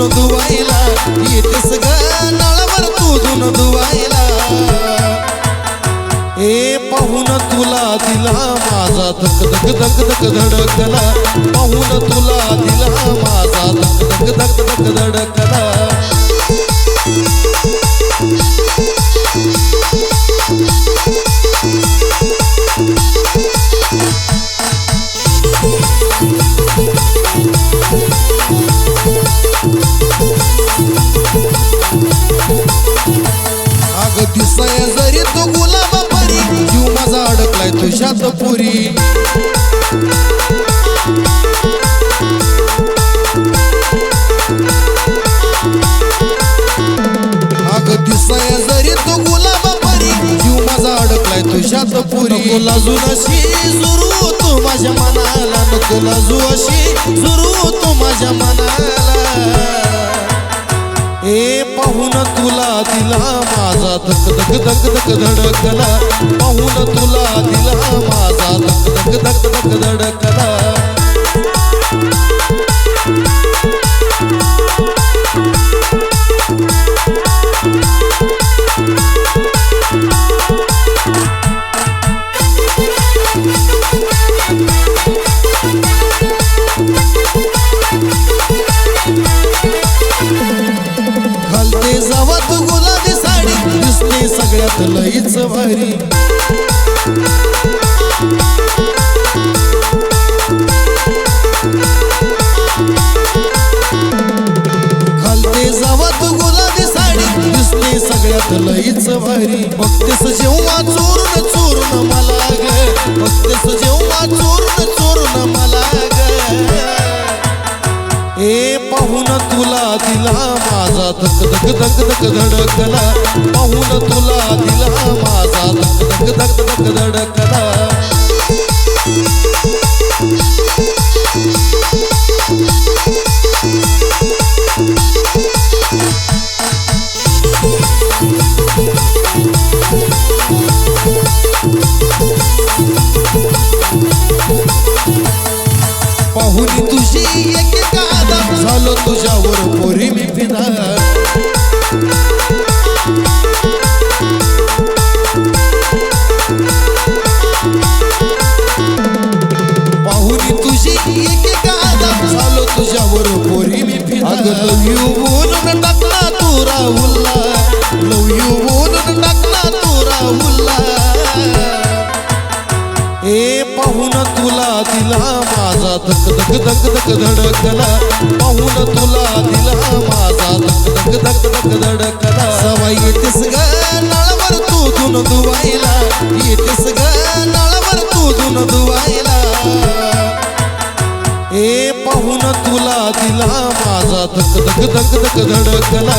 धुन धुवायला येतेस ग नळावर तू धुन धुवायला ए पाहून तुला दिला माझा धक धक धक धक धडकला पाहून तुला दिला माझा धक धक धक धक धडकला अग दिसाय जरी तो गुलाबा परी जीव माझा अडकलाय तुझ्यात पुरी अग दिसाय जरी तो गुलाबा परी जीव माझा अडकलाय तुझ्यात पुरी नको लाजू अशी जुरू तू माझ्या मनाला नको लाजू अशी जुरू तू माझ्या मनाला ए पाहून तुला दिला माझा धक धक धक धक धडकला पाहून तुला दिला माझा धक धक धक धक धडकला घालते जावा तू गुलाबी साडी दिसते सगळ्यात लईच भारी घालते जावा तू गुलाबी साडी दिसते सगळ्यात लईच भारी बघतेस जेव्हा चोरून चोरून मला ग बघतेस जेव्हा चोरून चोरून मला ग ए पाहून तुला दिला माझा धक धक धक धक धडकला पाहून तुला दिला माझा धक धक धक धक धडकला पाहुनी तुझी एक कादा झालो तुझ्यावर पोरी मी फिदा पाहुनी तुझी एक कादा झालो तुझ्यावर पोरी मी फिदा लव यू बोलून टाकला तू राहुलला लव यू बोलून टाकला तू राहुलला ए पाहून तुला दिला माझा धक धक धक धक धडकला पाहून तुला दिला माझा धक धक धक धक धडकला सवाई येतेस ग नळावर तू धुन धुवायला येतेस ग नळावर तू धुन धुवायला ए पाहून तुला दिला माझा धक धक धक धक धडकला